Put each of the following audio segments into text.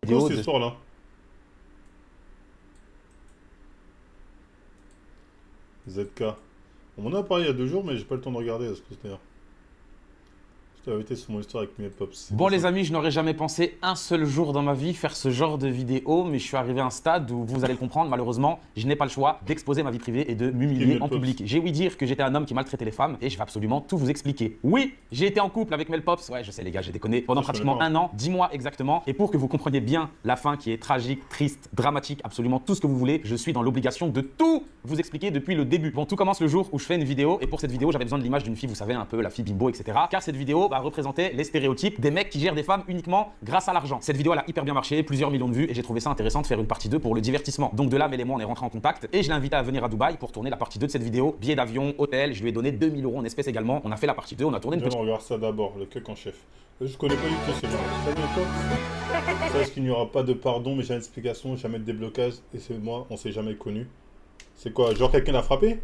Quoi cette histoire là? ZK. On m'en a parlé il y a 2 jours, mais j'ai pas le temps de regarder ce que c'était. Je t'avais été sur mon histoire avec Miel Pops. Bon les amis, je n'aurais jamais pensé un seul jour dans ma vie faire ce genre de vidéo, mais je suis arrivé à un stade où vous allez le comprendre, malheureusement, je n'ai pas le choix d'exposer ma vie privée et de m'humilier en public. J'ai ouï dire que j'étais un homme qui maltraitait les femmes et je vais absolument tout vous expliquer. Oui, j'ai été en couple avec Miel Pops, ouais je sais les gars, j'ai déconné, pendant pratiquement 1 an, 10 mois exactement, et pour que vous compreniez bien la fin qui est tragique, triste, dramatique, absolument tout ce que vous voulez, je suis dans l'obligation de tout vous expliquer depuis le début. Bon, tout commence le jour où je fais une vidéo, et pour cette vidéo, j'avais besoin de l'image d'une fille, vous savez, un peu la fille bimbo, etc. Car cette vidéo représentait les stéréotypes des mecs qui gèrent des femmes uniquement grâce à l'argent. Cette vidéo elle a hyper bien marché, plusieurs millions de vues, et j'ai trouvé ça intéressant de faire une partie 2 pour le divertissement. Donc de là, Mel et moi on est rentrés en contact, et je l'ai invité à venir à Dubaï pour tourner la partie 2 de cette vidéo. Billet d'avion, hôtel, je lui ai donné 2000 € en espèces également. On a fait la partie 2, on a tourné une petite... On regarde ça d'abord, le cuck en chef. Je connais pas du tout ces gens. Sache qu'il n'y aura pas de pardon, mais jamais d'explication, jamais de déblocage, et c'est moi, on s'est jamais connus. C'est quoi, genre quelqu'un l'a frappé?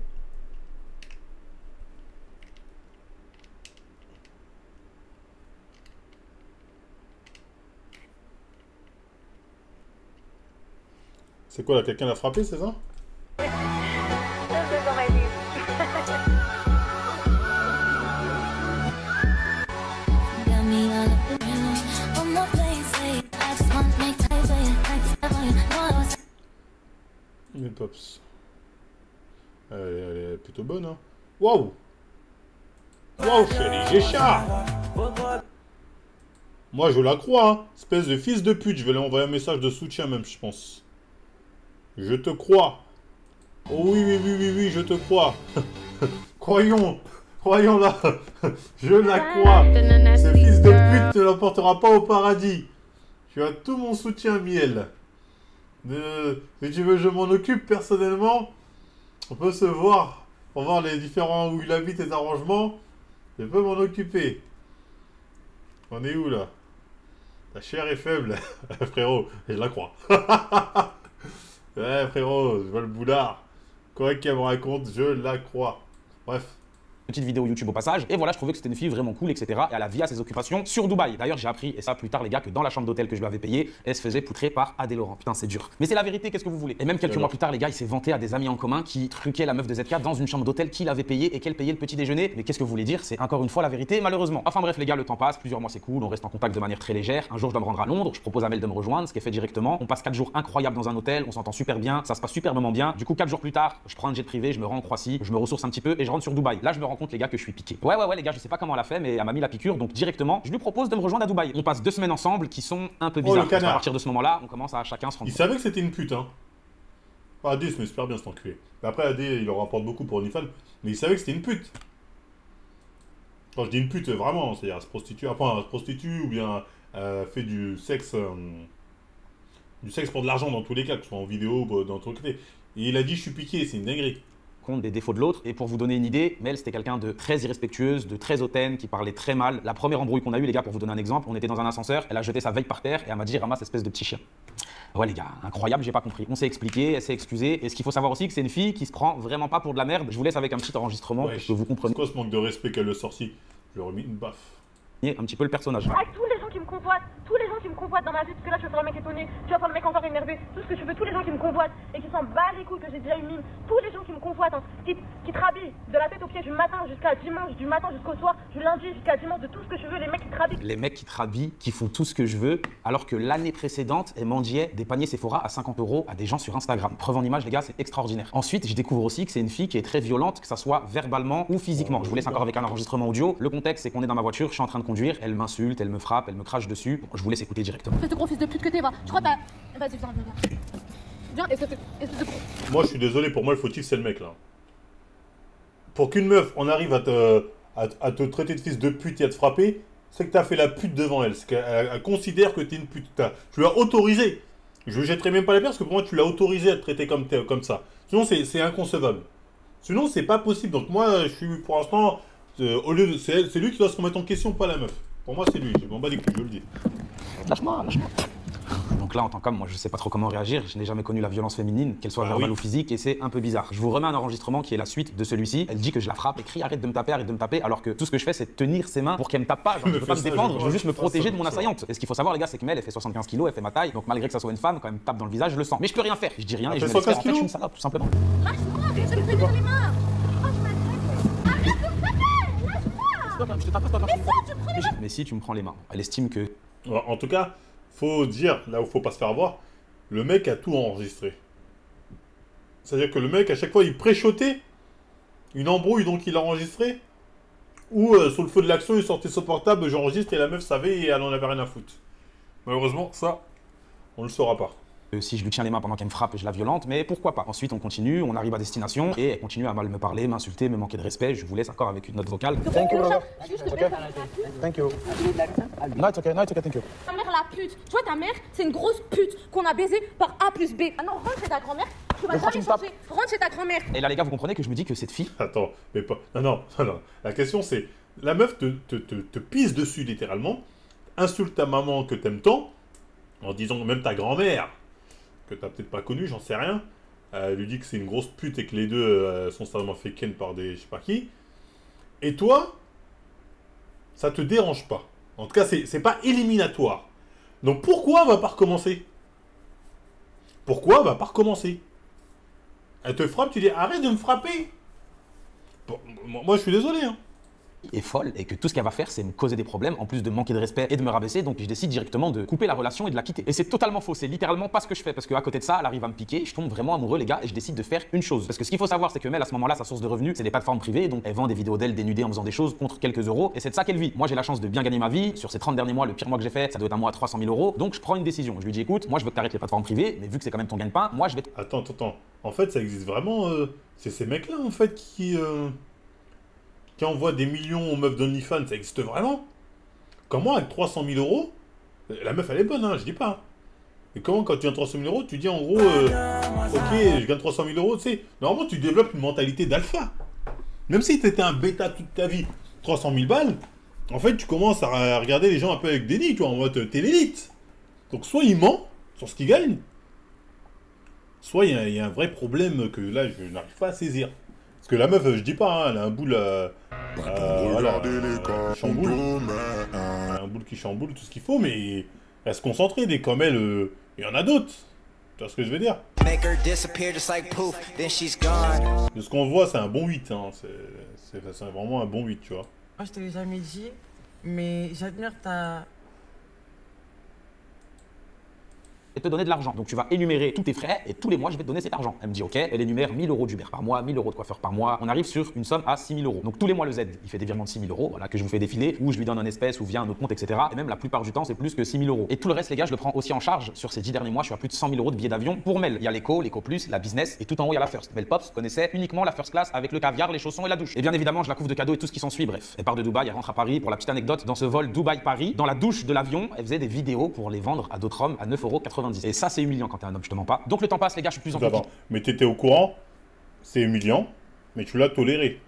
C'est quoi là, quelqu'un l'a frappé, c'est ça? Mais Pops. Elle est plutôt bonne, hein. Waouh! Waouh, chérie, j'ai chat! Moi, je la crois, hein. Espèce de fils de pute. Je vais lui envoyer un message de soutien, même, je pense. Je te crois. Oh oui, oui, oui, oui, oui, je te crois. Croyons. Croyons là. Je la crois. Ce fils de pute ne l'emportera pas au paradis. Tu as tout mon soutien, Miel. Si tu veux, je m'en occupe personnellement. On peut se voir pour voir les différents où il habite, les arrangements. Je peux m'en occuper. On est où là? Ta chair est faible, frérot. Et je la crois. Ouais, frérot, je vois le boulard. Quoi qu'elle me raconte, je la crois. Bref. Petite vidéo YouTube au passage, et voilà, je trouvais que c'était une fille vraiment cool, etc. Et elle a vie à ses occupations sur Dubaï. D'ailleurs, j'ai appris, et ça plus tard, les gars, que dans la chambre d'hôtel que je lui avais payée, elle se faisait poutrer par Adé Laurent. Putain, c'est dur. Mais c'est la vérité, qu'est-ce que vous voulez? Et même quelques mois plus tard, les gars, il s'est vanté à des amis en commun qui truquaient la meuf de ZK dans une chambre d'hôtel qu'il avait payée et qu'elle payait le petit déjeuner. Mais qu'est-ce que vous voulez dire? C'est encore une fois la vérité, malheureusement. Enfin bref, les gars, le temps passe, plusieurs mois c'est cool, on reste en contact de manière très légère. Un jour, je dois me rendre à Londres, je propose à Mel de me rejoindre, ce qui est fait directement. On passe 4 jours incroyables dans un hôtel, on s'entend super bien, ça se passe superbement bien. Du coup, 4 jours plus tard, je prends un jet privé, je me rends en Croatie, je me ressource un petit peu et je rentre sur Dubaï. Là, je me rends compte, les gars, que je suis piqué. Ouais, les gars, je sais pas comment elle a fait, mais elle m'a mis la piqûre, donc directement, je lui propose de me rejoindre à Dubaï. On passe 2 semaines ensemble qui sont un peu bizarres. Parce qu'à partir de ce moment-là, on commence à chacun se rendre compte. Il savait que c'était une pute, hein. Adé, il se met super bien cet enculé. Mais après, Adé, il leur rapporte beaucoup pour OnlyFans, mais il savait que c'était une pute. Quand je dis une pute, vraiment, c'est-à-dire elle se prostitue, enfin, elle se prostitue ou bien fait du sexe pour de l'argent dans tous les cas, que ce soit en vidéo, dans tous les côtés. Et il a dit, je suis piqué, c'est une dinguerie. Compte des défauts de l'autre. Et pour vous donner une idée, Mel, c'était quelqu'un de très irrespectueuse, de très hautaine, qui parlait très mal. La première embrouille qu'on a eue, les gars, pour vous donner un exemple, on était dans un ascenseur, elle a jeté sa veille par terre et elle m'a dit ramasse espèce de petit chien. Ouais les gars, incroyable, j'ai pas compris. On s'est expliqué, elle s'est excusée. Et ce qu'il faut savoir aussi, que c'est une fille qui se prend vraiment pas pour de la merde. Je vous laisse avec un petit enregistrement pour que vous compreniez. C'est quoi ce manque de respect qu'elle le sorcier? Je lui ai remis une baffe. Un petit peu le personnage. Avec tous les gens qui me convoitent dans ma vie, parce que là tu vas faire le mec étonné, tu vas faire le mec encore énervé, tout ce que tu veux, tous les gens qui me convoitent et qui s'en battent les couilles que j'ai déjà eu mine, tous les gens qui me convoitent, hein, qui te rhabillent de la tête aux pieds du matin jusqu'à dimanche, du matin jusqu'au soir, du lundi jusqu'à dimanche, de tout ce que tu veux, les mecs qui te rhabillent. Les mecs qui te rhabillent, qui font tout ce que je veux, alors que l'année précédente, elles mendiaient des paniers Sephora à 50 € à des gens sur Instagram. Preuve en image, les gars, c'est extraordinaire. Ensuite, je découvre aussi que c'est une fille qui est très violente, que ça soit verbalement ou physiquement. Je vous laisse encore avec un enregistrement audio. Le contexte, c'est qu'on est dans ma voiture, je suis en train de conduire, elle m'insulte, elle me frappe, elle me crache dessus. Bon, je vous laisse écouter directement. Fais ce gros fils de pute que t'es, va. Je crois que t'as... Vas-y, viens. Viens, Moi, je suis désolé, pour moi, le fautif, c'est le mec, là. Pour qu'une meuf, on arrive à te traiter de fils de pute et à te frapper, c'est que t'as fait la pute devant elle. C'est qu'elle considère que t'es une pute. Tu l'as autorisé. Je jetterai même pas la pierre parce que pour moi, tu l'as autorisé à te traiter comme ça. Sinon, c'est inconcevable. Sinon, c'est pas possible. Donc moi, je suis, pour l'instant, au lieu de... C'est lui qui doit se remettre en question, pas la meuf. Pour moi, c'est lui. Je m'en bats les couilles, je le dis. Lâche-moi. Donc là, en tant qu'homme, moi, je sais pas trop comment réagir. Je n'ai jamais connu la violence féminine, qu'elle soit verbale oui. ou physique, et c'est un peu bizarre. Je vous remets un enregistrement qui est la suite de celui-ci. Elle dit que je la frappe, elle crie arrête de me taper, alors que tout ce que je fais, c'est tenir ses mains pour qu'elle me tape pas. Genre, je veux pas me défendre, je veux juste me protéger de mon assaillante. Et ce qu'il faut savoir, les gars, c'est que Mel, elle fait 75 kilos, elle fait ma taille, donc malgré que ça soit une femme, quand elle me tape dans le visage, je le sens. Mais je peux rien faire. Je dis rien et je me laisse faire. En fait, je suis une salope, tout simplement. Lâche-moi, arrête de me tenir les mains. Oh, je m'agresse. Arrête de me taper. Lâche-moi. Je te tape pas, Mais ça, tu me prends les mains. Mais si tu me prends les mains, elle estime que. En tout cas, faut dire, là où faut pas se faire avoir, le mec a tout enregistré. C'est-à-dire que le mec, à chaque fois, il préchotait une embrouille, donc il a enregistré. Ou sous le feu de l'action, il sortait son portable, j'enregistre et la meuf savait et elle en avait rien à foutre. Malheureusement, ça, on le saura pas. Si je lui tiens les mains pendant qu'elle me frappe et je la violente, mais pourquoi pas. Ensuite, on continue, on arrive à destination et elle continue à mal me parler, m'insulter, me manquer de respect. Je vous laisse encore avec une note vocale. Thank you, brother. Juste que Okay. je Thank you. No, it's okay, thank you. Ta mère, la pute. Tu vois, ta mère, c'est une grosse pute qu'on a baisée par A plus B. Maintenant, rentre chez ta grand-mère. Tu vas pourquoi jamais tu me tapes changer. Rentre chez ta grand-mère. Et là, les gars, vous comprenez que je me dis que cette fille, Attends, mais pas... Non. La question, c'est... La meuf te pisse dessus, littéralement, insulte ta maman que t'aimes tant, en disant même ta grand-mère, que t'as peut-être pas connue, j'en sais rien, elle lui dit que c'est une grosse pute et que les deux sont certainement fait ken par des je sais pas qui. Et toi, ça te dérange pas. En tout cas, c'est pas éliminatoire. Donc pourquoi va pas recommencer? Pourquoi va pas recommencer? Elle te frappe, tu dis arrête de me frapper. Bon, moi je suis désolé, hein. est folle et que tout ce qu'elle va faire, c'est me causer des problèmes, en plus de manquer de respect et de me rabaisser. Donc je décide directement de couper la relation et de la quitter. Et c'est totalement faux, c'est littéralement pas ce que je fais parce qu'à côté de ça, elle arrive à me piquer, je tombe vraiment amoureux, les gars, et je décide de faire une chose. Parce que ce qu'il faut savoir, c'est que Mel, à ce moment-là, sa source de revenus, c'est des plateformes privées, donc elle vend des vidéos d'elle dénudée en faisant des choses contre quelques euros, et c'est de ça qu'elle vit. Moi, j'ai la chance de bien gagner ma vie. Sur ces 30 derniers mois, le pire mois que j'ai fait, ça doit être un mois à 300 000 euros. Donc je prends une décision. Je lui dis écoute, moi je veux que t'arrêtes les plateformes privées, mais vu que c'est quand même ton gagne-pain, moi je vais. Attends. En fait, ça existe vraiment. C'est ces mecs-là, en fait, qui envoient des millions aux meufs d'OnlyFans. Ça existe vraiment? Comment, avec 300 000 euros, la meuf, elle est bonne, hein, je dis pas. Et comment, quand tu gagnes 300 000 euros, tu dis en gros, ok, je gagne 300 000 euros, tu sais. Normalement, tu développes une mentalité d'alpha. Même si tu étais un bêta toute ta vie, 300 000 balles, en fait, tu commences à regarder les gens un peu avec déni, tu vois, en mode, t'es l'élite. Donc, soit il ment sur ce qu'il gagne, soit il y a un vrai problème que là, je n'arrive pas à saisir. Parce que la meuf, je dis pas, hein, elle a un boule voilà, chamboule. Un boule qui chamboule, tout ce qu'il faut, mais elle se concentrer. Des comme elle, il y en a d'autres. Tu vois ce que je veux dire? De ce qu'on voit, c'est un bon 8. Hein. C'est vraiment un bon 8, tu vois. Moi, je te l'ai jamais dit, mais j'admire ta... Et te donner de l'argent. Donc tu vas énumérer tous tes frais et tous les mois je vais te donner cet argent. Elle me dit ok, elle énumère 1000 euros d'Uber par mois, 1000 euros de coiffeur par mois. On arrive sur une somme à 6000 euros. Donc tous les mois le Z, il fait des virements de 6000 euros, voilà, que je vous fais défiler, ou je lui donne un espèce ou via un autre compte, etc. Et même la plupart du temps c'est plus que 6000 euros. Et tout le reste les gars, je le prends aussi en charge. Sur ces 10 derniers mois, je suis à plus de 100 000 euros de billets d'avion pour Mel. Il y a l'éco plus, la business et tout en haut il y a la first. Mel Pops connaissait uniquement la first class avec le caviar, les chaussons et la douche. Et bien évidemment je la couvre de cadeaux et tout ce qui s'ensuit. Bref, elle part de Dubaï, elle rentre à Paris. Pour la petite anecdote, dans ce vol Dubaï-Paris, dans la douche de l'avion, elle faisait des vidéos pour les vendre à d'autres hommes à 9,90 €. Et ça c'est humiliant quand t'es un homme, je te mens pas. Donc le temps passe les gars, je suis plus en D'abord, mais t'étais au courant, c'est humiliant, mais tu l'as toléré.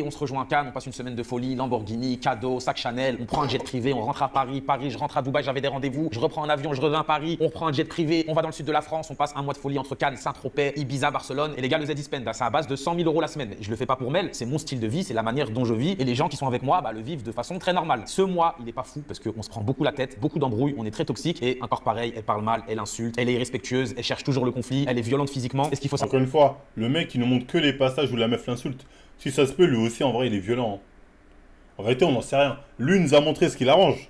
On se rejoint à Cannes, on passe une semaine de folie, Lamborghini, cadeaux, sac Chanel, on prend un jet privé, on rentre à Paris, je rentre à Dubaï, j'avais des rendez-vous, je reprends un avion, je reviens à Paris, on prend un jet privé, on va dans le sud de la France, on passe un mois de folie entre Cannes, Saint-Tropez, Ibiza, Barcelone, et les gars, le Z-Spend, c'est à base de 100 000 euros la semaine. Je le fais pas pour Mel, c'est mon style de vie, c'est la manière dont je vis, et les gens qui sont avec moi, le vivent de façon très normale. Ce mois, il est pas fou, parce qu'on se prend beaucoup la tête, beaucoup d'embrouilles, on est très toxique, et encore pareil, elle parle mal, elle insulte, elle est irrespectueuse, elle cherche toujours le conflit, elle est violente physiquement. Est-ce qu'il faut savoir? Encore une fois, le mec, il ne montre que les passages où la meuf l'insulte. Si ça se peut, lui aussi, en vrai, il est violent. Hein. En réalité, on n'en sait rien. Lui nous a montré ce qu'il arrange.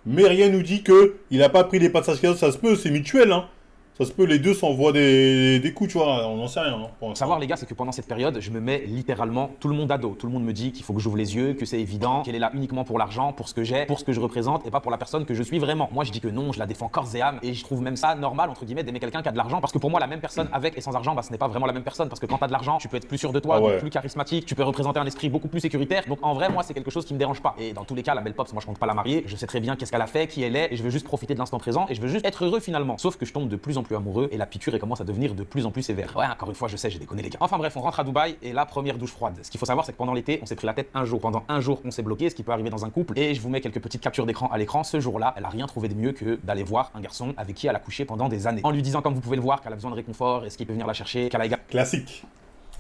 Mais rien nous dit qu'il n'a pas pris les passages qu'il a. Ça se peut, c'est mutuel. Hein. Ça se peut, les deux s'envoient des coups, tu vois. On n'en sait rien. Hein, savoir, les gars, c'est que pendant cette période, je me mets littéralement tout le monde à dos. Tout le monde me dit qu'il faut que j'ouvre les yeux, que c'est évident, qu'elle est là uniquement pour l'argent, pour ce que j'ai, pour ce que je représente et pas pour la personne que je suis vraiment. Moi, je dis que non, je la défends corps et âme et je trouve même ça normal, entre guillemets, d'aimer quelqu'un qui a de l'argent. Parce que pour moi, la même personne avec et sans argent, ce n'est pas vraiment la même personne. Parce que quand tu as de l'argent, tu peux être plus sûr de toi, plus charismatique, tu peux représenter un esprit beaucoup plus sécuritaire. Donc en vrai, moi, c'est quelque chose qui me dérange pas. Et dans tous les cas, la belle Pops, moi, je compte pas la marier. Je sais très bien qu'est-ce qu'elle a fait, qui elle est et je veux juste profiter de l'instant présent et je veux juste être heureux finalement. Sauf que je tombe de plus en en plus amoureux et la piqûre elle commence à devenir de plus en plus sévère. Ouais, encore une fois, je sais, j'ai déconné les gars. Enfin bref, on rentre à Dubaï et la première douche froide. Ce qu'il faut savoir, c'est que pendant l'été, on s'est pris la tête un jour. Pendant un jour, on s'est bloqué, ce qui peut arriver dans un couple. Et je vous mets quelques petites captures d'écran à l'écran. Ce jour-là, elle a rien trouvé de mieux que d'aller voir un garçon avec qui elle a couché pendant des années. En lui disant, comme vous pouvez le voir, qu'elle a besoin de réconfort, est-ce qu'il peut venir la chercher, qu'elle a également Classique.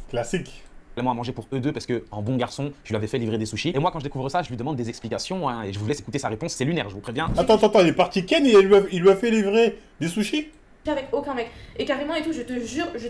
Classique. à manger pour eux deux parce que, en bon garçon, je lui avais fait livrer des sushis. Et moi, quand je découvre ça, je lui demande des explications hein, et je vous laisse écouter sa réponse. C'est lunaire, je vous préviens. Attends, il est parti Ken et il lui a fait livrer des sushis? Avec aucun mec. Et carrément et tout, je te jure, j'ai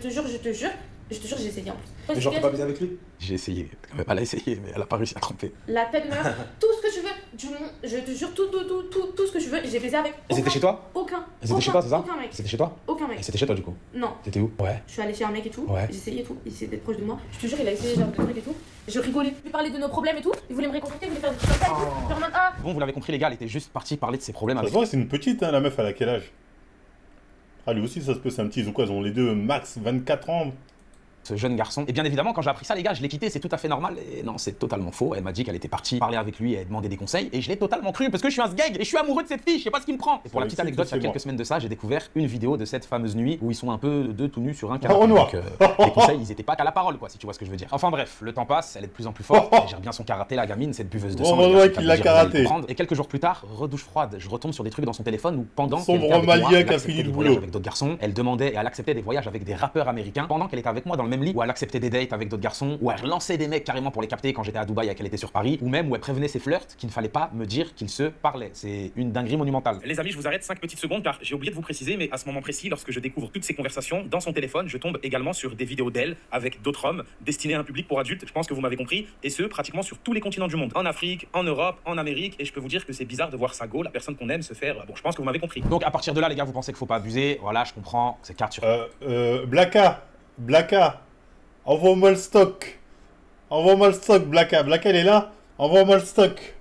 essayé en plus. Mais genre, t'as pas baisé avec lui? J'ai essayé. Elle a essayé, mais elle a pas réussi à tromper. La tête meuf, tout ce que tu veux, du monde, je te jure, tout ce que tu veux, j'ai baisé avec. Et c'était chez toi? Aucun. C'était chez toi, c'est ça? Aucun mec. C'était chez toi? Aucun mec. Et c'était chez toi du coup? Non. T'étais où? Ouais. Je suis allée chez un mec et tout. Ouais. J'ai essayé et tout. Il essayait d'être proche de moi. Je te jure, il a essayé genre de trucs et tout. Je rigolais. Il parlait de nos problèmes et tout. Il voulait me réconforter, il voulait faire des trucs comme ça et tout. Genre en mode, ah. Bon, vous l'avez compris les gars, elle était juste partie parler de ses problèmes Ça avec se voit, c'est une petite, hein, la meuf, elle a quel âge? Ah, lui aussi, ça se peut, c'est un petit. Ils ont quoi? Ils ont les deux max 24 ans. ce jeune garçon. Et bien évidemment, quand j'ai appris ça, les gars, je l'ai quitté, c'est tout à fait normal. Et non, c'est totalement faux. Elle m'a dit qu'elle était partie parler avec lui et demander des conseils. Et je l'ai totalement cru parce que je suis un sgeg et je suis amoureux de cette fille. Je sais pas ce qui me prend. Et pour la petite anecdote, il y a quelques semaines de ça, j'ai découvert une vidéo de cette fameuse nuit où ils sont un peu deux tout nus sur un canapé. noir. Donc, les conseils, ils étaient pas qu'à la parole, quoi, si tu vois ce que je veux dire. Enfin bref, le temps passe, elle est de plus en plus forte. Elle gère bien son karaté, la gamine, cette buveuse de sang. qu'il l'a karaté. Et quelques jours plus tard, redouche froide. Je retombe sur des trucs dans son téléphone où pendant Sombre malien qui a fini le boulot avec d'autres garçons, elle demandait et elle acceptait des voyages avec des rappeurs américains pendant qu'elle était avec moi dans le même lit, où elle acceptait des dates avec d'autres garçons, où elle relançait des mecs carrément pour les capter quand j'étais à Dubaï et qu'elle était sur Paris, ou même où elle prévenait ses flirts qu'il ne fallait pas me dire qu'ils se parlaient. C'est une dinguerie monumentale. Les amis, je vous arrête 5 petites secondes car j'ai oublié de vous préciser, mais à ce moment précis, lorsque je découvre toutes ces conversations dans son téléphone, je tombe également sur des vidéos d'elle avec d'autres hommes destinés à un public pour adultes. Je pense que vous m'avez compris, et ce pratiquement sur tous les continents du monde, en Afrique, en Europe, en Amérique, et je peux vous dire que c'est bizarre de voir sa go, la personne qu'on aime, se faire. Bon, je pense que vous m'avez compris. Donc à partir de là, les gars, vous pensez qu'il faut pas abuser. Voilà, je comprends. C'est carte sur. Blacka, envoie-moi le stock. Envoie-moi le stock, Blacka. Blacka, elle est là? Envoie-moi le stock.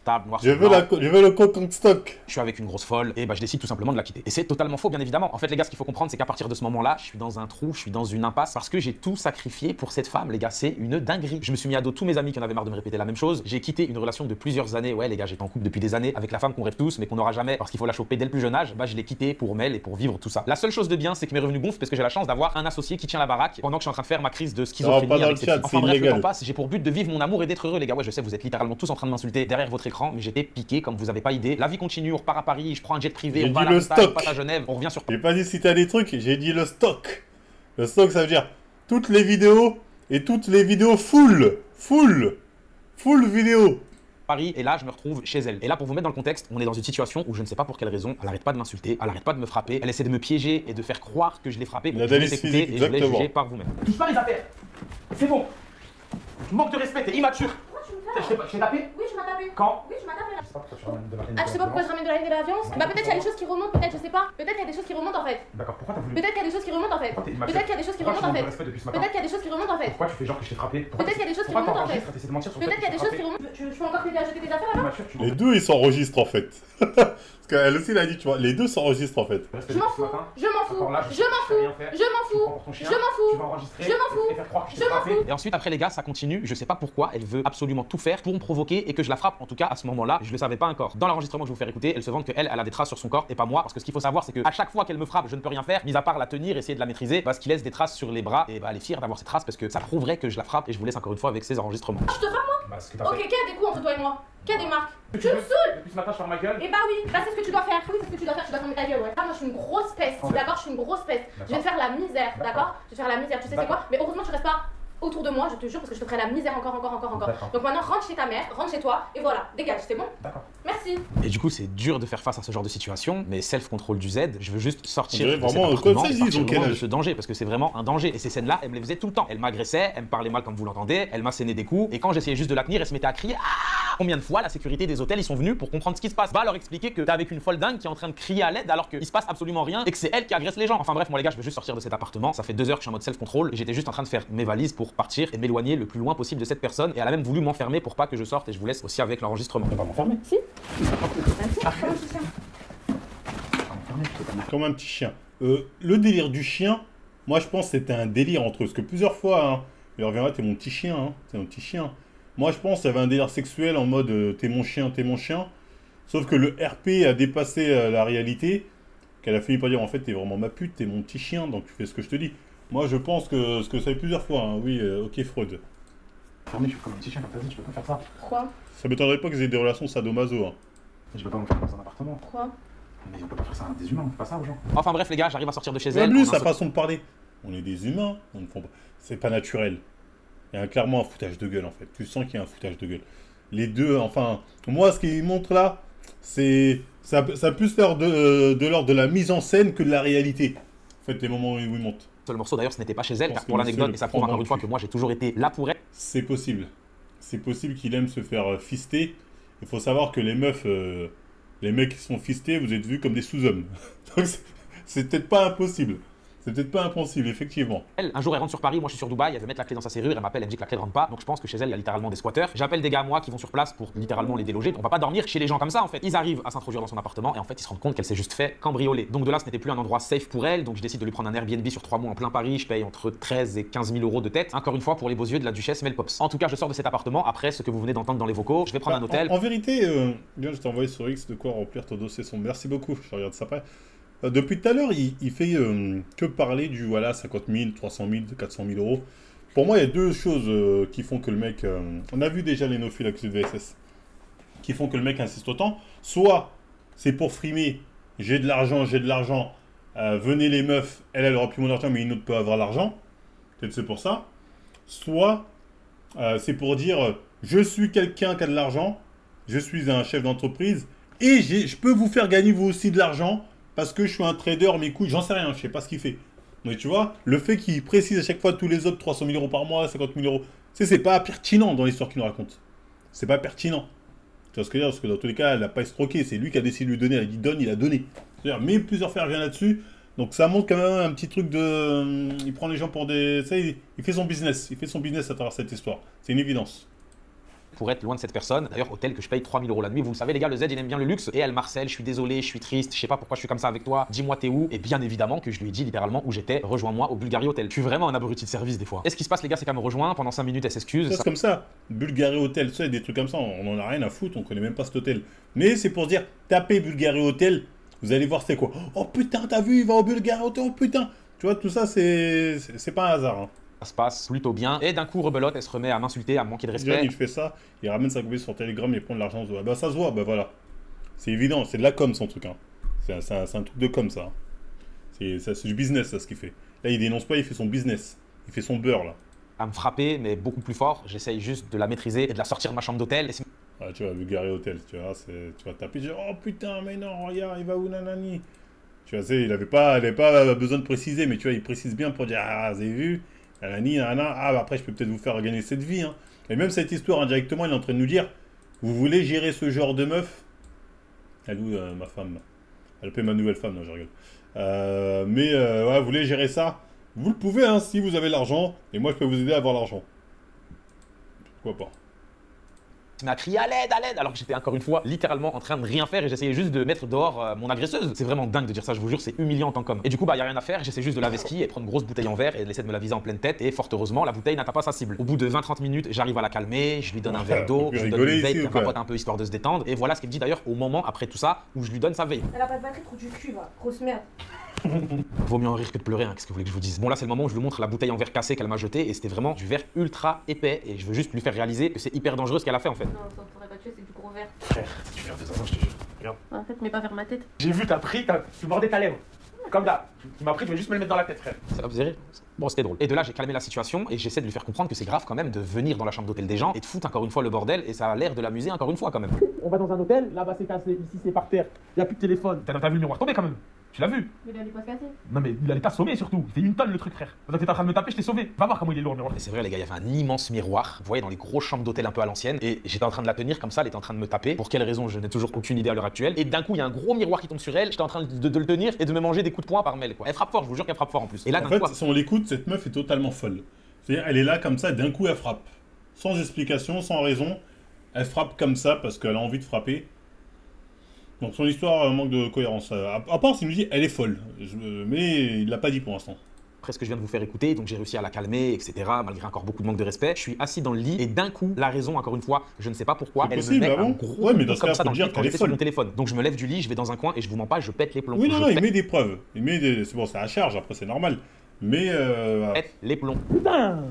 Table, noir Je sur blanc. veux le code en stock. Je suis avec une grosse folle et bah je décide tout simplement de la quitter. Et c'est totalement faux, bien évidemment. En fait, les gars, ce qu'il faut comprendre, c'est qu'à partir de ce moment-là, je suis dans un trou, je suis dans une impasse parce que j'ai tout sacrifié pour cette femme, les gars. C'est une dinguerie. Je me suis mis à dos tous mes amis qui en avaient marre de me répéter la même chose. J'ai quitté une relation de plusieurs années. Ouais, les gars, j'étais en couple depuis des années avec la femme qu'on rêve tous, mais qu'on n'aura jamais parce qu'il faut la choper dès le plus jeune âge. Bah, je l'ai quittée pour Mel et pour vivre tout ça. La seule chose de bien, c'est que mes revenus gonflent parce que j'ai la chance d'avoir un associé qui tient la baraque pendant que je suis en train de faire ma crise de schizophrénie pas dans avec le cette chat, fille. Enfin c'est bref, le illégal. temps passe. J'ai pour but de vivre mon amour et d'être heureux, les gars. Ouais, je sais, vous êtes littéralement tous en train de m'insulter derrière votre écran, mais j'étais piqué comme vous avez pas idée. La vie continue, on repart à Paris, je prends un jet privé, J'ai on va à dit la le montagne, on stock. passe à Genève, on revient sur J'ai pas dit si t'as des trucs, j'ai dit le stock. Le stock, ça veut dire toutes les vidéos et toutes les vidéos full vidéo. Paris et là je me retrouve chez elle. Et là pour vous mettre dans le contexte, on est dans une situation où je ne sais pas pour quelle raison, elle arrête pas de m'insulter, elle arrête pas de me frapper, elle essaie de me piéger et de faire croire que je l'ai frappé. La Je vous laisse délice écouter physique, et je vous laisse exactement. juger par vous-même. Touche pas les affaires. C'est bon. Tu manques de respect, t'es immature. Pourquoi tu me fais Je t'ai tapé. Oui, tu m'as tapé. Quand? Oui, tu m'as tapé là. Je sais pas pourquoi tu ramènes de la haine. Ah, je sais pas pourquoi je ramène de la haine et de la violence. Bah, peut-être qu'il y a des choses qui remontent, peut-être, je sais pas. Peut-être qu'il y a des choses qui remontent en fait. D'accord, pourquoi t'as voulu? Peut-être qu'il y a des choses qui remontent en fait. Pourquoi t'es immature? Peut-être qu'il y a des choses qui Pourquoi remontent en tu fait. manques de respect depuis ce matin? Peut-être qu'il y a des choses qui remontent en fait. Pourquoi tu fais genre que je t'ai frappé? Peut-être qu'il y a des choses qui Pourquoi remontent en fait. t'enregistres? T'essaies de mentir sur le Peut-être fait qu'il y a des choses qui remontent. Je peux encore t'aider à jeter tes affaires là-bas. Immature, tu Les deux, ils s'enregistrent en fait. Parce qu'elle aussi, elle a dit, tu vois, les deux s'enregistrent en fait. Je m'en fous. Je m'en fous. Je m'en fous. Je m'en fous. Je m'en fous. Tu vas enregistrer. Je m'en fous. Et faire croire que je Je t'ai m'en frappé. Et ensuite après les gars ça continue, je sais pas pourquoi, elle veut absolument tout faire pour me provoquer et que je la frappe. En tout cas à ce moment-là, je le savais pas encore. Dans l'enregistrement que je vais vous faire écouter, elle se vante qu'elle a des traces sur son corps et pas moi. Parce que ce qu'il faut savoir c'est que à chaque fois qu'elle me frappe, je ne peux rien faire, mis à part la tenir, essayer de la maîtriser, parce qu'il laisse des traces sur les bras et bah elle est fière d'avoir ces traces parce que ça prouverait que je la frappe et je vous laisse encore une fois avec ces enregistrements. Je te frappe moi. Bah, ce que t'as Ok, fait. qui a des coups entre toi et moi? Qui a des marques? Tu Tu me veux- saoules. Depuis ce matin, je ferme ma gueule. Et bah oui, bah c'est ce que tu dois faire. Oui, c'est ce que tu dois faire. Tu dois fermer ta gueule, ouais. Ah, moi je suis une grosse peste. D'accord, je suis une grosse peste. Je vais te faire la misère, d'accord? Je vais te faire la misère. Tu sais c'est quoi? Mais heureusement tu restes pas autour de moi, je te jure, parce que je te ferai la misère encore. D'accord. Donc maintenant rentre chez ta mère, rentre chez toi et voilà, dégage, c'est bon? D'accord. Merci. Et du coup c'est dur de faire face à ce genre de situation, mais self-control du Z, je veux juste On sortir dirait de cet vraiment, appartement, comme ça, ils partir ont quel loin de âge? ce danger, parce que c'est vraiment un danger. Et ces scènes-là, elle me les faisait tout le temps. Elle m'agressait, elle me parlait mal comme vous l'entendez, elle m'assénait des coups, et quand j'essayais juste de la tenir, elle se mettait à crier. Ah, combien de fois la sécurité des hôtels ils sont venus pour comprendre ce qui se passe? Va leur expliquer que t'es avec une folle dingue qui est en train de crier à l'aide alors qu'il se passe absolument rien et que c'est elle qui agresse les gens. Enfin bref, moi les gars, je veux juste sortir de cet appartement. Ça fait 2 heures que je suis en mode self-control et j'étais juste en train de faire mes valises pour partir et m'éloigner le plus loin possible de cette personne. Et elle a même voulu m'enfermer pour pas que je sorte et je vous laisse aussi avec l'enregistrement. On va m'enfermer. Si. Comment tu tiens? Comme un petit chien. Le délire du chien, moi je pense que c'était un délire entre eux. Parce que plusieurs fois, hein, il reviendra, t'es mon petit chien, hein, t'es mon petit chien. Moi je pense qu'il y avait un délire sexuel en mode t'es mon chien, t'es mon chien. Sauf que le RP a dépassé la réalité. qu'elle a fini par dire en fait t'es vraiment ma pute, t'es mon petit chien, donc tu fais ce que je te dis. Moi je pense que ce que ça fait plusieurs fois, hein. Oui, ok Freud. Fermé, je suis comme un petit chien, comme t'as dit, je peux pas faire ça. Pourquoi? Ça m'étonnerait pas qu'ils aient des relations sadomaso. Hein. Je peux pas me faire dans un appartement. Pourquoi? Mais on peut pas faire ça à des humains, on fait pas ça aux gens. Enfin bref les gars, j'arrive à sortir de chez elle. Même lui, en un sa seul- façon de parler. On est des humains, on ne font pas. C'est pas naturel. Il y a clairement un foutage de gueule en fait. Tu sens qu'il y a un foutage de gueule. Les deux, enfin, moi ce qu'il montre là, c'est. Ça a plus faire de l'ordre de la mise en scène que de la réalité. En fait, les moments où il monte. Seul morceau d'ailleurs, ce n'était pas chez elle, Parce car que pour monsieur l'anecdote, le et ça prouve prend dans encore le une fois cul. que moi j'ai toujours été là pour elle. C'est possible. C'est possible qu'il aime se faire fister. Il faut savoir que les meufs, les mecs qui sont fistés, vous êtes vus comme des sous-hommes. Donc c'est peut-être pas impossible. C'est peut-être pas impossible, effectivement. Elle, un jour elle rentre sur Paris, moi je suis sur Dubaï, elle veut mettre la clé dans sa serrure, elle m'appelle, elle me dit que la clé ne rentre pas, donc je pense que chez elle il y a littéralement des squatteurs. J'appelle des gars à moi qui vont sur place pour littéralement les déloger. On va pas dormir chez les gens comme ça en fait. Ils arrivent à s'introduire dans son appartement et en fait ils se rendent compte qu'elle s'est juste fait cambrioler. Donc de là ce n'était plus un endroit safe pour elle, donc je décide de lui prendre un Airbnb sur 3 mois en plein Paris, je paye entre 13 et 15 000 euros de tête, encore une fois pour les beaux yeux de la duchesse Mel Pops. En tout cas je sors de cet appartement, après ce que vous venez d'entendre dans les vocaux, je vais prendre un hôtel. En vérité, bien, je t'ai envoyé sur X de quoi remplir ton dossier sombre. Merci beaucoup, je regarde ça après. Depuis tout à l'heure, il fait que parler du voilà 50 000, 300 000, 400 000 euros. Pour moi, il y a deux choses qui font que le mec. On a vu déjà les no-fils accusés de VSS. Qui font que le mec insiste autant. Soit c'est pour frimer, j'ai de l'argent, venez les meufs, elle aura plus mon argent, mais une autre peut avoir l'argent. Peut-être c'est pour ça. Soit c'est pour dire je suis quelqu'un qui a de l'argent, je suis un chef d'entreprise et je peux vous faire gagner vous aussi de l'argent. Parce que je suis un trader, mes couilles, j'en sais rien, je sais pas ce qu'il fait. Mais tu vois, le fait qu'il précise à chaque fois tous les autres 300 000 euros par mois, 50 000 euros, c'est pas pertinent dans l'histoire qu'il nous raconte. C'est pas pertinent. Tu vois ce que je veux dire? Parce que dans tous les cas, elle n'a pas escroqué, c'est lui qui a décidé de lui donner, elle a dit donne, il a donné. C'est-à-dire, mais plusieurs fois, elle revient là-dessus. Donc ça montre quand même un petit truc de. Il prend les gens pour des. Ça, il fait son business. Il fait son business à travers cette histoire. C'est une évidence. Pour être loin de cette personne. D'ailleurs, hôtel que je paye 3 000 euros la nuit. Vous le savez, les gars, le Z, il aime bien le luxe. Et elle marcelle, je suis désolé, je suis triste, je sais pas pourquoi je suis comme ça avec toi. Dis-moi, t'es où? Et bien évidemment que je lui ai dit littéralement où j'étais. Rejoins-moi au Bulgari Hotel. Je suis vraiment un abruti de service des fois. Et ce qui se passe, les gars, c'est qu'elle me rejoint. Pendant 5 minutes, elle s'excuse. C'est comme ça. Bulgari Hotel, tu sais, des trucs comme ça, on en a rien à foutre, on connaît même pas cet hôtel. Mais c'est pour se dire, tapez Bulgari Hotel, vous allez voir c'est quoi. Oh putain, t'as vu, il va au Bulgari Hotel, oh putain. Tu vois, tout ça, c'est pas un hasard. Hein. Ça se passe plutôt bien. Et d'un coup, rebelote, elle se remet à m'insulter, à me manquer de John, respect. il fait ça, il ramène sa copine sur Telegram et prend de l'argent. Bah ça se voit, bah voilà. C'est évident, c'est de la com son truc. Hein. C'est un truc de com ça. C'est du business ça ce qu'il fait. Là il dénonce pas, il fait son business. Il fait son beurre là. À me frapper, mais beaucoup plus fort. J'essaye juste de la maîtriser et de la sortir de ma chambre d'hôtel. Et c'est Ah, tu vas Bulgari Hotel, tu vois, tu vas taper, tu dis, oh putain, mais non, regarde, il va où nanani. Tu vois, il avait pas besoin de préciser, mais tu vois, il précise bien pour dire, ah, vous avez vu, nanani, nanana, ah, bah, après, je peux peut-être vous faire gagner cette vie. Hein. Et même cette histoire, indirectement, il est en train de nous dire, vous voulez gérer ce genre de meuf? Elle où, ma femme? Elle paie ma nouvelle femme, non, je rigole. Ouais, vous voulez gérer ça? Vous le pouvez, hein, si vous avez l'argent, et moi, je peux vous aider à avoir l'argent. Pourquoi pas? m'a crié à l'aide, alors que j'étais encore une fois littéralement en train de rien faire et j'essayais juste de mettre dehors mon agresseuse. C'est vraiment dingue de dire ça, je vous jure, c'est humiliant en tant qu'homme. Et du coup, bah, y a rien à faire, j'essaie juste de laver ski et prendre une grosse bouteille en verre et d'essayer de me la viser en pleine tête. Et fort heureusement, la bouteille n'atteint pas sa cible. Au bout de 20-30 minutes, j'arrive à la calmer, je lui donne un verre d'eau, je lui donne une veille, elle papote un peu histoire de se détendre. Et voilà ce qu'elle me dit d'ailleurs au moment après tout ça où je lui donne sa veille. Elle a pas de batterie, trop du cul, va. Grosse merde. Vaut mieux en rire que de pleurer, hein, qu'est-ce que vous voulez que je vous dise. Bon là c'est le moment où je lui montre la bouteille en verre cassé qu'elle m'a jeté et c'était vraiment du verre ultra épais et je veux juste lui faire réaliser que c'est hyper dangereux ce qu'elle a fait en fait. Non, ça pourrait pas tuer, c'est du gros verre. Frère, tu viens de ça, je te jure. Regarde. En fait, mais pas vers ma tête. J'ai vu, t'as pris, tu mordais ta lèvre. Comme là. Tu m'as pris, tu veux juste me le mettre dans la tête, frère. Ça va vous rire? Bon, c'était drôle. Et de là, j'ai calmé la situation et j'essaie de lui faire comprendre que c'est grave quand même de venir dans la chambre d'hôtel des gens et de foutre encore une fois le bordel et ça a l'air de l'amuser encore une fois quand même. On va dans un hôtel, là-bas c'est cassé, ici c'est par terre, y a plus de téléphone. T'as vu le miroir tomber quand même? Tu l'as vu? Mais il allait pas se casser. Non mais il allait t'assommer surtout. C'était une tonne le truc, frère. Pendant que t'étais en train de me taper, je t'ai sauvé. Va voir comment il est lourd le miroir. Et c'est vrai les gars, il y avait un immense miroir, vous voyez dans les grosses chambres d'hôtel un peu à l'ancienne et j'étais en train de la tenir comme ça, elle était en train de me taper. Pour quelle raison, je n'ai toujours aucune idée à l'heure actuelle. Et d'un coup, il y a un gros miroir qui tombe sur elle, j'étais en train de le tenir et de me manger des coups de poing par mêle quoi. Elle frappe fort, je vous jure qu'elle frappe fort en plus. Et là En d'un fait, coup, si on l'écoute, cette meuf est totalement folle. C'est-à-dire, elle est là comme ça, d'un coup, elle frappe. Sans explication, sans raison. Elle frappe comme ça parce qu'elle a envie de frapper. Donc son histoire manque de cohérence. À part s'il nous dit, elle est folle. Mais il l'a pas dit pour l'instant. après ce que je viens de vous faire écouter, donc j'ai réussi à la calmer, etc. Malgré encore beaucoup de manque de respect. Je suis assis dans le lit et d'un coup, la raison, encore une fois, je ne sais pas pourquoi, elle me met un gros mais dans ce comme cas, ça faut dans le dire lit que quand t'elle est j'étais sur folle. mon téléphone. Donc je me lève du lit, je vais dans un coin et je vous mens pas, je pète les plombs. Oui, non, Je non, il pète met des preuves. Il met des... C'est bon, c'est à charge, après, c'est normal. Mais les plombs. Putain!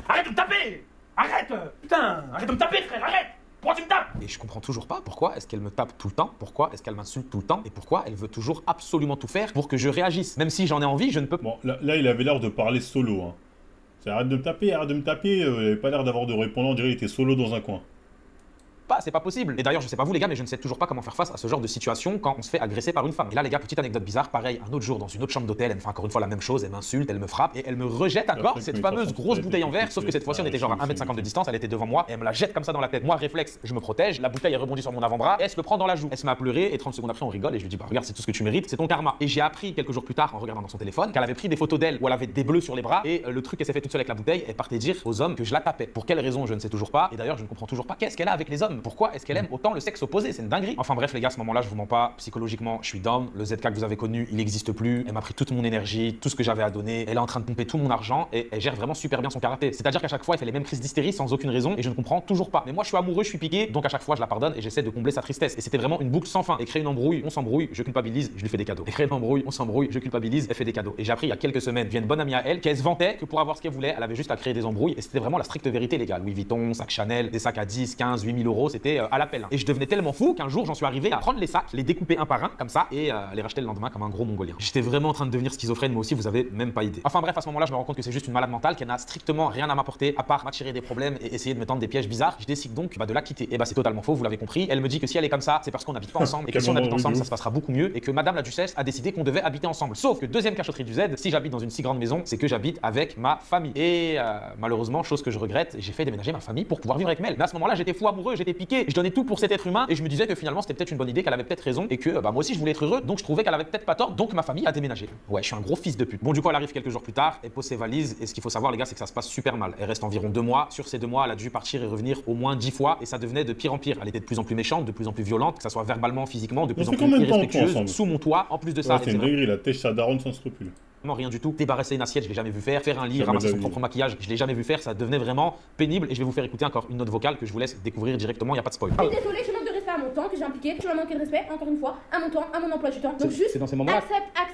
Arrête de me taper! Arrête! Putain! Arrête de me taper, frère! Arrête! Pourquoi tu me tapes? Et je comprends toujours pas pourquoi est-ce qu'elle me tape tout le temps, pourquoi est-ce qu'elle m'insulte tout le temps et pourquoi elle veut toujours absolument tout faire pour que je réagisse. Même si j'en ai envie, je ne peux pas. bon, là, il avait l'air de parler solo. Hein. C'est arrête de me taper, arrête de me taper. Il avait pas l'air d'avoir de répondant, on dirait qu'il était solo dans un coin. C'est pas possible. Et d'ailleurs, je sais pas vous les gars, mais je ne sais toujours pas comment faire face à ce genre de situation quand on se fait agresser par une femme. Et là les gars, petite anecdote bizarre, pareil, un autre jour dans une autre chambre d'hôtel, elle me fait encore une fois la même chose, elle m'insulte, elle me frappe et elle me rejette encore cette fameuse grosse bouteille en verre, sauf que cette fois-ci on était genre à 1,50 m de distance, elle était devant moi et elle me la jette comme ça dans la tête. Moi, réflexe, je me protège, la bouteille elle rebondit sur mon avant-bras et elle se le prend dans la joue. Elle se met à pleurer et 30 secondes après on rigole et je lui dis bah regarde, c'est tout ce que tu mérites, c'est ton karma. Et j'ai appris quelques jours plus tard en regardant dans son téléphone qu'elle avait pris des photos d'elle où elle avait des bleus sur les bras et le truc qu'elle s'est fait toute seule avec la bouteille, elle partait dire aux hommes que je la tapais. Pour quelle raison, je ne sais toujours pas. Et d'ailleurs, je ne comprends toujours pas qu'est-ce qu'elle a avec les hommes. Pourquoi est-ce qu'elle aime autant le sexe opposé? C'est une dinguerie. Enfin bref les gars, à ce moment-là, je vous mens pas, psychologiquement, je suis down. Le ZK que vous avez connu, il n'existe plus. Elle m'a pris toute mon énergie, tout ce que j'avais à donner. Elle est en train de pomper tout mon argent et elle gère vraiment super bien son karaté. C'est-à-dire qu'à chaque fois, elle fait les mêmes crises d'hystérie sans aucune raison et je ne comprends toujours pas. Mais moi, je suis amoureux, je suis piqué, donc à chaque fois, je la pardonne et j'essaie de combler sa tristesse. Et c'était vraiment une boucle sans fin. Et créer une embrouille, on s'embrouille, je culpabilise, je lui fais des cadeaux. Et créer une embrouille, on s'embrouille, je culpabilise, elle fait des cadeaux. Et j'ai appris il y a quelques semaines, via une bonne amie à elle, qu'elle se vantait que pour avoir ce qu'elle voulait, elle avait juste à créer des embrouilles et c'était vraiment la stricte vérité les gars. Louis Vuitton, sac Chanel, des sacs à 10, 15, 8 000 euros, c'était à l'appel. Et je devenais tellement fou qu'un jour, j'en suis arrivé à prendre les sacs, les découper un par un comme ça et les racheter le lendemain comme un gros mongolien. J'étais vraiment en train de devenir schizophrène, moi aussi, vous avez même pas idée. Enfin bref, à ce moment-là, je me rends compte que c'est juste une malade mentale, qu'elle n'a strictement rien à m'apporter à part m'attirer des problèmes et essayer de me tendre des pièges bizarres. Je décide donc de la quitter. Et bah c'est totalement faux, vous l'avez compris. Elle me dit que si elle est comme ça, c'est parce qu'on n'habite pas ensemble et que si on habite ensemble, ça se passera beaucoup mieux et que Madame la Duchesse a décidé qu'on devait habiter ensemble. Sauf que deuxième cachotterie du Z, si j'habite dans une si grande maison, c'est que j'habite avec ma famille. Et malheureusement, chose que je regrette, j'ai fait déménager ma famille pour pouvoir vivre avec elle. Mais à ce moment-là, j'étais fou amoureux, j'étais piqué, je donnais tout pour cet être humain et je me disais que finalement c'était peut-être une bonne idée, qu'elle avait peut-être raison et que moi aussi je voulais être heureux, donc je trouvais qu'elle avait peut-être pas tort, donc ma famille a déménagé. Ouais, je suis un gros fils de pute. Bon, du coup, elle arrive quelques jours plus tard, elle pose ses valises et ce qu'il faut savoir, les gars, c'est que ça se passe super mal. Elle reste environ 2 mois. Sur ces 2 mois, elle a dû partir et revenir au moins 10 fois et ça devenait de pire en pire. Elle était de plus en plus méchante, de plus en plus violente, que ça soit verbalement, physiquement, de plus en plus irrespectueuse, sous mon toit. En plus de ça, c'est une dinguerie, la têche sa daronne sans scrupule. Rien du tout. Débarrasser une assiette, je l'ai jamais vu faire. Faire un lit, ramasser son propre maquillage, je l'ai jamais vu faire. Ça devenait vraiment pénible et je vais vous faire écouter encore une note vocale que je vous laisse découvrir directement, il n'y a pas de spoil. Je suis désolée, je manque de respect à mon temps que j'ai impliqué, tu m'as manqué de respect, encore une fois, à mon temps, à mon emploi du temps. Donc juste dans ces moments-là.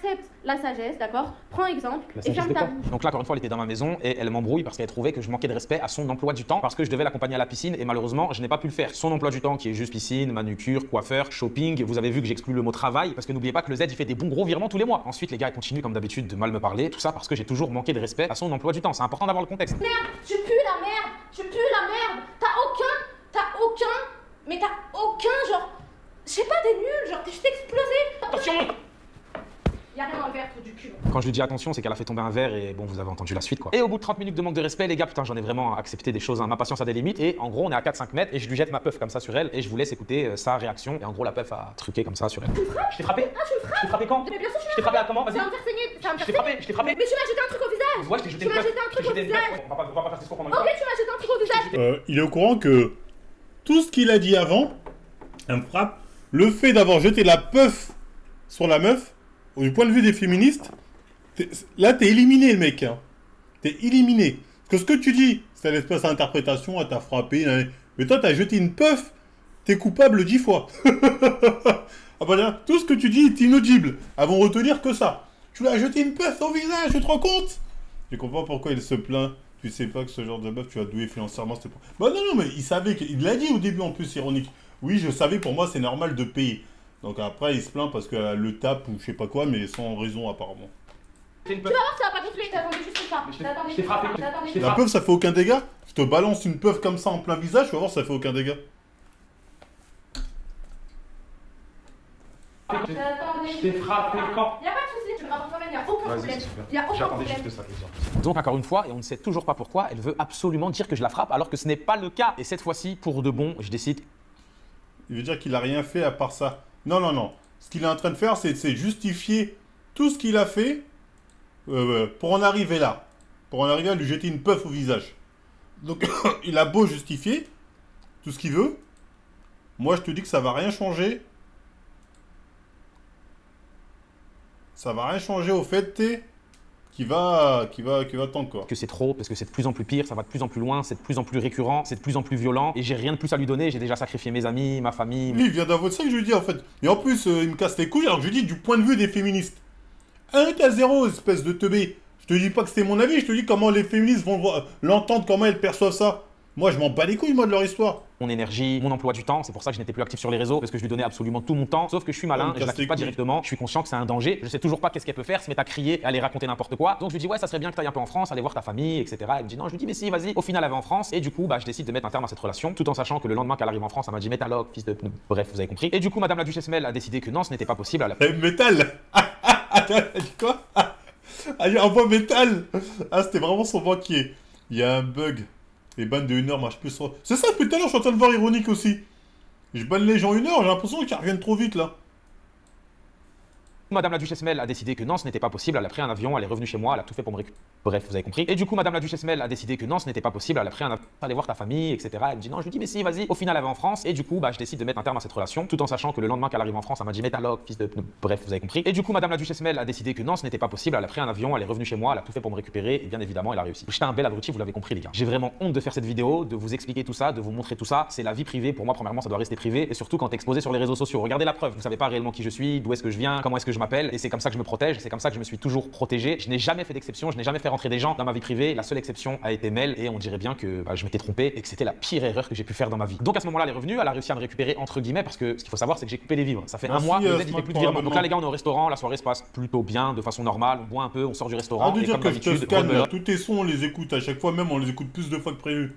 accepte la sagesse, d'accord? Prends exemple et ferme ta bouche. Donc là, encore une fois, elle était dans ma maison et elle m'embrouille parce qu'elle trouvait que je manquais de respect à son emploi du temps parce que je devais l'accompagner à la piscine et malheureusement, je n'ai pas pu le faire. Son emploi du temps qui est juste piscine, manucure, coiffeur, shopping. Vous avez vu que j'exclus le mot travail parce que n'oubliez pas que le Z il fait des bons gros virements tous les mois. Ensuite, les gars, ils continuent comme d'habitude de mal me parler, tout ça parce que j'ai toujours manqué de respect à son emploi du temps. C'est important d'avoir le contexte. Merde, tu pues la merde, t'as aucun, genre, je sais pas, t'es nul, genre, t'es juste explosé. Attention! Y'a rien dans le verre, trou du cul. Quand je lui dis attention, c'est qu'elle a fait tomber un verre et bon, vous avez entendu la suite quoi. Et au bout de 30 minutes de manque de respect, les gars, putain, j'en ai vraiment accepté des choses, hein. Ma patience a des limites et en gros, on est à 4-5 mètres et je lui jette ma puff comme ça sur elle et je vous laisse écouter sa réaction. Et en gros, la puff a truqué comme ça sur elle. Je t'ai frappé? Ah, tu me frappes? Je t'ai frappé quand? Mais bien sûr, Je t'ai frappé à comment? Vas-y. ça va me faire saigner, ça va me Je faire t'ai saigner. frappé, je t'ai frappé. Mais tu m'as jeté un truc au visage. Ouais, je t'ai jeté Tu m'as jeté un truc au visage. On va pas faire ce discours pendant une Ok, fois. tu m'as jeté un truc au visage. Il est au courant que tout ce qu'il a dit avant, elle me frappe, le fait d'avoir jeté la puff sur la meuf, du point de vue des féministes, là t'es éliminé le mec, hein. T'es éliminé. Parce que ce que tu dis, c'est l'espèce d'interprétation, elle t'a frappé, hein. Mais toi t'as jeté une puff, t'es coupable 10 fois. Ah bah là, tout ce que tu dis est inaudible. Elles vont retenir que ça. Tu lui as jeté une puff au visage, tu te rends compte? Je comprends pourquoi il se plaint. Tu sais pas que ce genre de meuf, tu as doué financièrement, c'était pas... Bah non, mais il savait il l'a dit au début en plus, ironique. Oui, je savais, pour moi, c'est normal de payer. Donc après, il se plaint parce qu'elle le tape ou je sais pas quoi, mais sans raison apparemment. Tu vas voir, ça va pas gonfler, t'attendais juste ça. Je t'ai frappé. La puff, ça fait aucun dégât? Je te balance une puff comme ça en plein visage, tu vas voir, ça fait aucun dégât. Je t'ai frappé quand? Y'a pas de soucis, tu me rapportes toi-même, y'a aucun problème. Y'a aucun J'attendais problème. juste ça, donc encore une fois, et on ne sait toujours pas pourquoi, elle veut absolument dire que je la frappe alors que ce n'est pas le cas. Et cette fois-ci, pour de bon, je décide. Il veut dire qu'il a rien fait à part ça. Non, non, non. Ce qu'il est en train de faire, c'est justifier tout ce qu'il a fait pour en arriver là. Pour en arriver à lui jeter une puff au visage. Donc, il a beau justifier tout ce qu'il veut. Moi, je te dis que ça va rien changer. ça va rien changer au fait, qui va tendre, quoi. Que c'est trop, parce que c'est de plus en plus pire, ça va de plus en plus loin, c'est de plus en plus récurrent, c'est de plus en plus violent, et j'ai rien de plus à lui donner, j'ai déjà sacrifié mes amis, ma famille. Lui, il vient d'un vote, ça que je lui dis en fait. Et en plus, il me casse les couilles, alors que je lui dis du point de vue des féministes. 1-0, espèce de teubé. Je te dis pas que c'était mon avis, je te dis comment les féministes vont l'entendre, comment elles perçoivent ça. Moi, je m'en bats les couilles, moi, de leur histoire. Mon énergie, mon emploi du temps, c'est pour ça que je n'étais plus actif sur les réseaux, parce que je lui donnais absolument tout mon temps, sauf que je suis malin, et je l'active pas directement, je suis conscient que c'est un danger, je sais toujours pas qu'est-ce qu'elle peut faire, se mettre à crier, aller raconter n'importe quoi, donc je lui dis ouais ça serait bien que tu ailles un peu en France, aller voir ta famille, etc. Elle me dit non, je lui dis mais si vas-y, au final elle va en France, et du coup bah je décide de mettre un terme à cette relation, tout en sachant que le lendemain qu'elle arrive en France, elle m'a dit métalogue, fils de... Bref, vous avez compris, et du coup madame la duchesse Mel a décidé que non, ce n'était pas possible, métal. Elle dit quoi? Elle envoie métal. Ah c'était vraiment son banquier. Il y a un bug. Les bannes de 1 heure marchent plus sur... C'est ça, depuis tout à l'heure, je suis en train de voir ironique aussi. Je banne les gens 1 heure, j'ai l'impression qu'ils reviennent trop vite, là. Madame la duchesse Mel a décidé que non, ce n'était pas possible, elle a pris un avion, elle est revenue chez moi, elle a tout fait pour me récupérer. Bref, vous avez compris. Et du coup, madame la duchesse Mel a décidé que non, ce n'était pas possible, elle a pris un avion, aller voir ta famille, etc. Elle me dit non, je lui dis mais si, vas-y. Au final, elle va en France, et du coup, bah je décide de mettre un terme à cette relation, tout en sachant que le lendemain qu'elle arrive en France, elle m'a dit métalogue, fils de... Bref, vous avez compris. Et du coup, madame la duchesse Mel a décidé que non, ce n'était pas possible, elle a pris un avion, elle est revenue chez moi, elle a tout fait pour me récupérer, et bien évidemment, elle a réussi. J'étais un bel abruti, vous l'avez compris, les gars. J'ai vraiment honte de faire cette vidéo, de vous expliquer tout ça, de vous montrer tout ça. C'est la vie privée, pour moi, premièrement, ça doit rester privé, et surtout quand t'es exposé sur les réseaux sociaux. Regardez la preuve, vous savez pas réellement qui je suis, d'où est-ce que je viens, comment est-ce que je m'appelle, et c'est comme ça que je me protège, c'est comme ça que je me suis toujours protégé. Je n'ai jamais fait d'exception, je n'ai jamais fait rentrer des gens dans ma vie privée. La seule exception a été Mel, et on dirait bien que bah, je m'étais trompé et que c'était la pire erreur que j'ai pu faire dans ma vie. Donc à ce moment-là, elle est revenue, elle a réussi à me récupérer entre guillemets parce que ce qu'il faut savoir, c'est que j'ai coupé les vivres. Ça fait un mois, le Z il fait plus de virement. Donc là, les gars, on est au restaurant, la soirée se passe plutôt bien, de façon normale, on boit un peu, on sort du restaurant. Ah, de et dire comme que je te d'habitude, scanne, là, tous tes sons, on les écoute à chaque fois, même on les écoute plus de fois que prévu.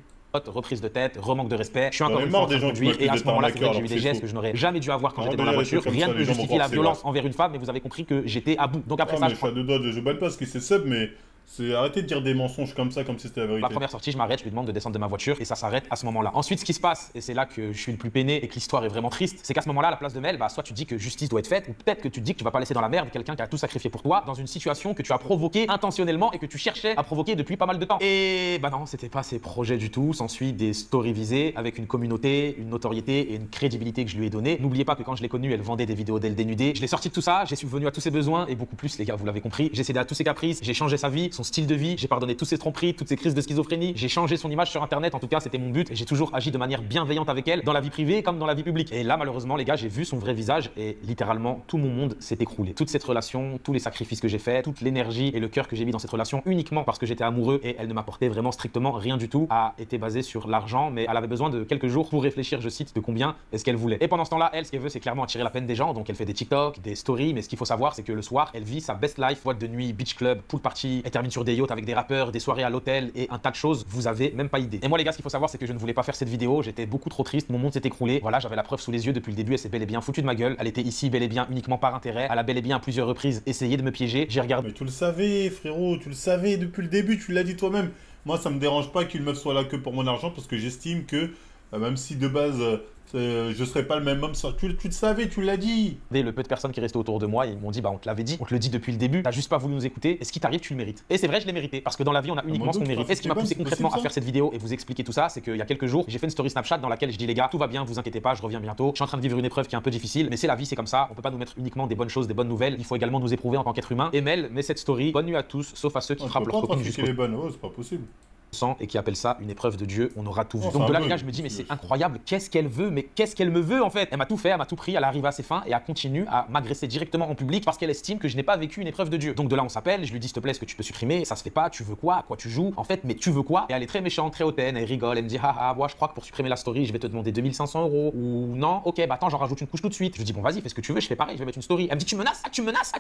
Reprise de tête, remanque de respect. Je suis encore une marre fois des gens qui et à ce moment-là, c'est vrai que j'ai eu des c'est gestes faux. que je n'aurais jamais dû avoir quand j'étais dans la Arrête de voiture. réagir Rien comme ne ça, peut les gens justifier vont la croire que violence c'est envers une femme, mais vous avez compris que j'étais à bout. Donc après Ah, ça, mais je suis à deux doigts je balle pas parce que c'est sub, mais c'est arrêter de dire des mensonges comme ça, comme si c'était la vérité. la première sortie, je m'arrête, je lui demande de descendre de ma voiture et ça s'arrête à ce moment-là. Ensuite, ce qui se passe, et c'est là que je suis le plus peiné et que l'histoire est vraiment triste, c'est qu'à ce moment-là, à la place de Mel, bah, soit tu dis que justice doit être faite, ou peut-être que tu dis que tu vas pas laisser dans la merde quelqu'un qui a tout sacrifié pour toi dans une situation que tu as provoquée intentionnellement et que tu cherchais à provoquer depuis pas mal de temps. Et bah non, c'était pas ses projets du tout. S'ensuit des stories visées avec une communauté, une notoriété et une crédibilité que je lui ai donnée. N'oubliez pas que quand je l'ai connue, elle vendait des vidéos d'elle dénudée. Je l'ai sorti de tout ça, j'ai subvenu à tous ses besoins et beaucoup plus, les gars, vous l'avez compris. J'ai cédé à tous ses caprices, j'ai changé sa vie, son style de vie, j'ai pardonné toutes ses tromperies, toutes ses crises de schizophrénie, j'ai changé son image sur internet, en tout cas c'était mon but, et j'ai toujours agi de manière bienveillante avec elle, dans la vie privée comme dans la vie publique. Et là malheureusement les gars, j'ai vu son vrai visage et littéralement tout mon monde s'est écroulé. Toute cette relation, tous les sacrifices que j'ai faits, toute l'énergie et le cœur que j'ai mis dans cette relation uniquement parce que j'étais amoureux et elle ne m'apportait vraiment strictement rien du tout, a été basée sur l'argent, mais elle avait besoin de quelques jours pour réfléchir, je cite, de combien est-ce qu'elle voulait. Et pendant ce temps-là, elle, ce qu'elle veut, c'est clairement attirer la peine des gens, donc elle fait des TikTok, des stories, mais ce qu'il faut savoir, c'est que le soir, elle vit sa best life, boîte de nuit, beach club, pool party, elle termine sur des yachts avec des rappeurs, des soirées à l'hôtel et un tas de choses, vous avez même pas idée. Et moi les gars, ce qu'il faut savoir, c'est que je ne voulais pas faire cette vidéo, j'étais beaucoup trop triste, mon monde s'est écroulé, voilà, j'avais la preuve sous les yeux depuis le début, elle s'est bel et bien foutue de ma gueule, elle était ici bel et bien uniquement par intérêt, elle a bel et bien à plusieurs reprises essayé de me piéger, j'ai regardé. Mais tu le savais, frérot, tu le savais depuis le début, tu l'as dit toi-même. Moi, ça me dérange pas qu'une meuf soit là que pour mon argent parce que j'estime que, même si de base, je serais pas le même homme, tu le savais, tu l'as dit. Le peu de personnes qui restaient autour de moi, ils m'ont dit bah on te l'avait dit, on te le dit depuis le début, t'as juste pas voulu nous écouter, et ce qui t'arrive tu le mérites. Et c'est vrai, je l'ai mérité, parce que dans la vie on a uniquement ce qu'on mérite. Et ce qui m'a poussé concrètement à faire cette vidéo et vous expliquer tout ça, c'est qu'il y a quelques jours, j'ai fait une story Snapchat dans laquelle je dis les gars, tout va bien, vous inquiétez pas, je reviens bientôt, je suis en train de vivre une épreuve qui est un peu difficile, mais c'est la vie, c'est comme ça, on peut pas nous mettre uniquement des bonnes choses, des bonnes nouvelles, il faut également nous éprouver en tant qu'être humain. Et Mel met cette story, bonne nuit à tous, sauf à ceux qui frappent leur copine jusqu'au c'est pas possible. et qui appelle ça une épreuve de Dieu, on aura tout vu. Donc de là les gars, je me dis mais c'est incroyable, qu'est-ce qu'elle veut, mais qu'est-ce qu'elle me veut en fait. Elle m'a tout fait, elle m'a tout pris, elle arrive à ses fins et elle continue à m'agresser directement en public parce qu'elle estime que je n'ai pas vécu une épreuve de Dieu. Donc de là on s'appelle, je lui dis s'il te plaît, est-ce que tu peux supprimer, ça se fait pas, tu veux quoi, à quoi tu joues en fait, mais tu veux quoi. Et elle est très méchante, très hautaine, elle rigole, elle me dit haha, moi je crois que pour supprimer la story je vais te demander 2500 € ou non, ok bah attends j'en rajoute une couche tout de suite. Je lui dis bon vas-y fais ce que tu veux, je fais pareil, je vais mettre une story. Elle me dit tu menaces,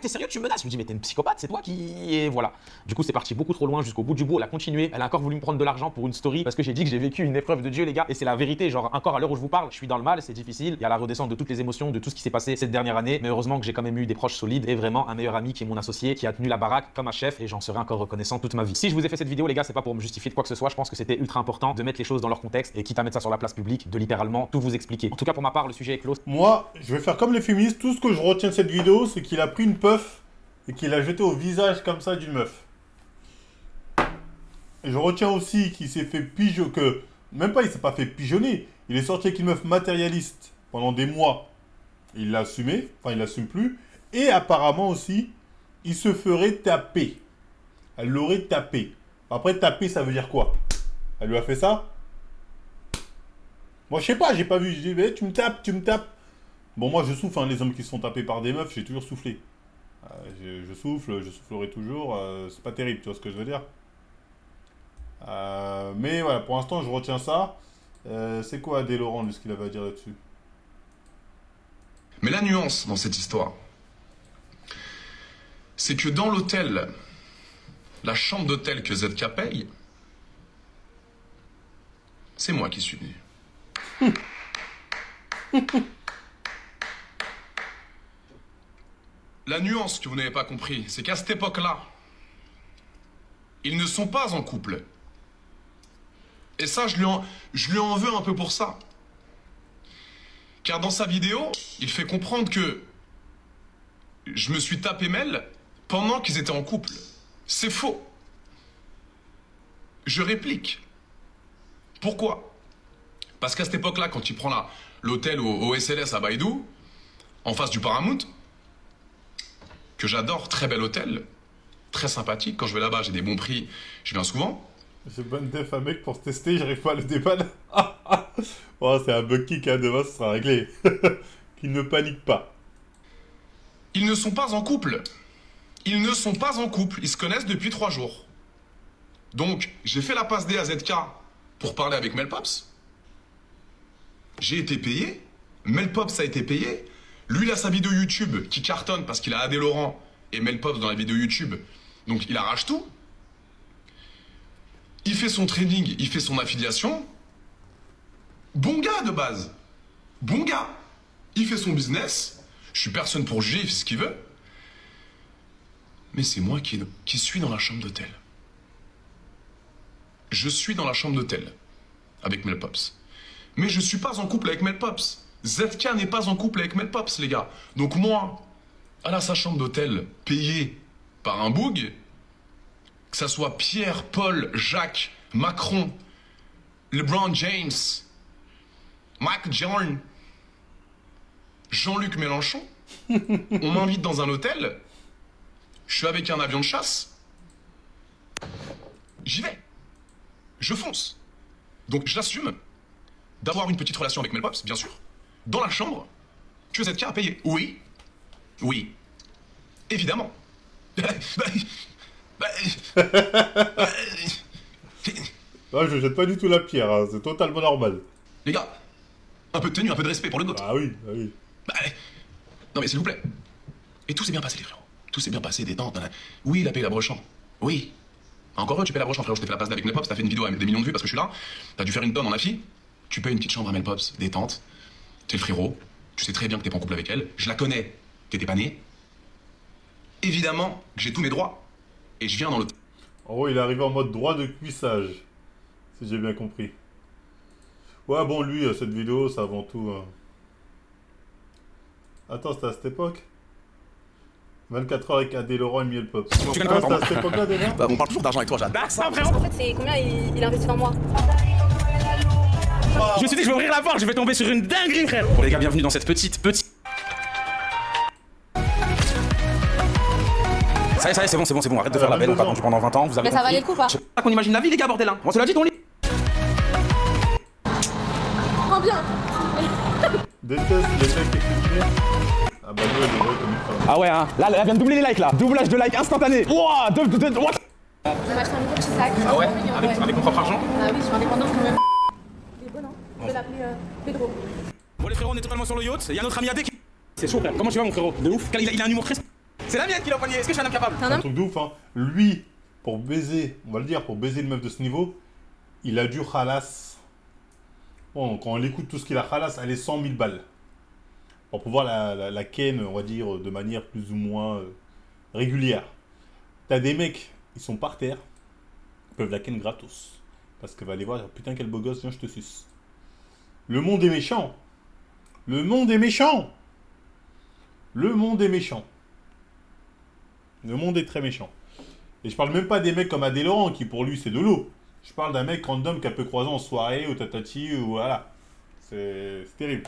t'es sérieux, tu menaces. Je lui dis mais t'es une psychopathe, c'est toi qui... Et voilà. Du coup c'est parti beaucoup trop loin jusqu'au bout du bout, elle a continué, elle a encore voulu me prendre de l'argent pour une story parce que j'ai dit que j'ai vécu une épreuve de Dieu les gars, et c'est la vérité, genre encore à l'heure où je vous parle, je suis dans le mal, c'est difficile, il y a la redescente de toutes les émotions, de tout ce qui s'est passé cette dernière année, mais heureusement que j'ai quand même eu des proches solides et vraiment un meilleur ami qui est mon associé, qui a tenu la baraque comme un chef et j'en serai encore reconnaissant toute ma vie. Si je vous ai fait cette vidéo les gars, c'est pas pour me justifier de quoi que ce soit, je pense que c'était ultra important de mettre les choses dans leur contexte et quitte à mettre ça sur la place publique, de littéralement tout vous expliquer. En tout cas pour ma part, le sujet est clos. Moi, je vais faire comme les féministes, tout ce que je retiens de cette vidéo, c'est qu'il a pris une puff et qu'il l'a jeté au visage comme ça d'une meuf. Et je retiens aussi qu'il s'est fait pigeonner, que même pas il s'est pas fait pigeonner, il est sorti avec une meuf matérialiste pendant des mois. Il l'a assumé, enfin il l'assume plus. Et apparemment aussi, il se ferait taper. Elle l'aurait tapé. Après, taper, ça veut dire quoi? Elle lui a fait ça? Moi, je sais pas, j'ai pas vu. Je dis, mais tu me tapes, tu me tapes. Bon, moi, je souffle, hein, les hommes qui se font taper par des meufs, j'ai toujours soufflé. Je souffle, je soufflerai toujours. C'est pas terrible, tu vois ce que je veux dire? Mais voilà, pour l'instant, je retiens ça. C'est quoi Adé Laurent, lui, ce qu'il avait à dire là-dessus? Mais la nuance dans cette histoire, c'est que dans l'hôtel, la chambre d'hôtel que ZK paye, c'est moi qui suis venu. La nuance que vous n'avez pas compris, c'est qu'à cette époque-là, ils ne sont pas en couple. Et ça, je lui en veux un peu pour ça. Car dans sa vidéo, il fait comprendre que je me suis tapé Mel pendant qu'ils étaient en couple. C'est faux. Je réplique. Pourquoi? Parce qu'à cette époque-là, quand il prend l'hôtel au SLS à Baïdou, en face du Paramount, que j'adore, très bel hôtel, très sympathique. Quand je vais là-bas, j'ai des bons prix, je viens souvent. J'ai bonne def à mec pour se tester, j'arrive pas à le dépanner. Oh, c'est un bug kick, hein, demain, ce sera réglé. Qu'il ne panique pas. Ils ne sont pas en couple. Ils ne sont pas en couple. Ils se connaissent depuis 3 jours. Donc, j'ai fait la passe D à ZK pour parler avec Melpops. J'ai été payé. Melpops a été payé. Lui, il a sa vidéo YouTube qui cartonne parce qu'il a Adé Laurent et Melpops dans la vidéo YouTube. Donc, il arrache tout. Il fait son trading, il fait son affiliation. Bon gars de base. Bon gars. Il fait son business. Je suis personne pour juger, il fait ce qu'il veut. Mais c'est moi qui suis dans la chambre d'hôtel. Je suis dans la chambre d'hôtel avec Melpops. Mais je ne suis pas en couple avec Melpops. ZK n'est pas en couple avec Melpops, les gars. Donc moi, à sa chambre d'hôtel, payée par un boug, que ça soit Pierre, Paul, Jacques, Macron, LeBron James, Mike Jordan, Jean-Luc Mélenchon, on m'invite dans un hôtel, je suis avec un avion de chasse, j'y vais, je fonce. Donc j'assume d'avoir une petite relation avec Melpops, bien sûr, dans la chambre que ZK a payé. Oui, oui, évidemment. Ouais, je jette pas du tout la pierre, hein, c'est totalement normal. Les gars, un peu de tenue, un peu de respect pour le nôtre. Ah oui, ah oui. Non mais s'il vous plaît. Et tout s'est bien passé les frérots. Tout s'est bien passé, détente. Oui, il a payé la brochant. Oui. Encore heureux, tu payes la brochant, frérot. Je t'ai fait la passe avec Melpops, t'as fait une vidéo avec des millions de vues parce que je suis là. T'as dû faire une tonne en affi. Tu payes une petite chambre à Melpops, détente. T'es le frérot. Tu sais très bien que t'es pas en couple avec elle. Je la connais. T'étais pas né. Évidemment que j'ai tous mes droits. Et je viens dans l'hôtel. En gros, il est arrivé en mode droit de cuissage. Si j'ai bien compris. Ouais, bon, lui, cette vidéo, c'est avant tout... Attends, c'était à cette époque 24 heures avec Adé Laurent et Melpops. Tu connais pas, C'était à cette époque-là, déjà? Bah, on parle toujours d'argent avec toi, j'adore ça, frérot. En fait, c'est combien il investit dans moi? Je me suis dit, je vais ouvrir la porte, je vais tomber sur une dinguerie, frère. Bon, les gars, bienvenue dans cette petite... Ça y est, c'est bon, arrête de faire la belle, on t'a attendu pendant 20 ans, vous avez Mais ça compris. valait le coup, pas? Je sais pas qu'on imagine la vie, les gars, bordel, hein. On se l'a dit, ton lit. Prends bien. Déteste les mecs efféminés. Ah bah ouais, il est vrai comme une femme. Ah ouais, hein. Là, elle vient de doubler les likes, là. Doublage de likes instantané. Wouah, what? Je vais m'acheter un nouveau petit sac. Ah ouais? Avec mon propre argent? Ah oui, je suis indépendante quand même. Il est bon, non? Je vais l'appeler Pedro. Bon, les frérots, on est totalement sur le yacht. Il y a notre ami Adé qui... C'est chaud, frère. Comment tu vas, mon frérot? De ouf. Il a un humour très... C'est la mienne qui l'a poigné. Est-ce que je suis un homme capable? C'est un C'est un homme? truc de ouf, hein. Lui, pour baiser, on va le dire, pour baiser une meuf de ce niveau, il a dû khalas. Bon, quand on écoute tout ce qu'il a khalas, elle est 100 000 balles. Pour pouvoir la ken, on va dire, de manière plus ou moins régulière. T'as des mecs, ils sont par terre, ils peuvent la ken gratos. Parce qu'elle va aller voir, putain, quel beau gosse, viens, je te suce. Le monde est méchant. Le monde est méchant. Le monde est méchant. Le monde est très méchant. Et je parle même pas des mecs comme Adé Laurent, qui pour lui c'est de l'eau. Je parle d'un mec random qu'elle peut croiser en soirée, ou tatati, ou voilà. C'est terrible.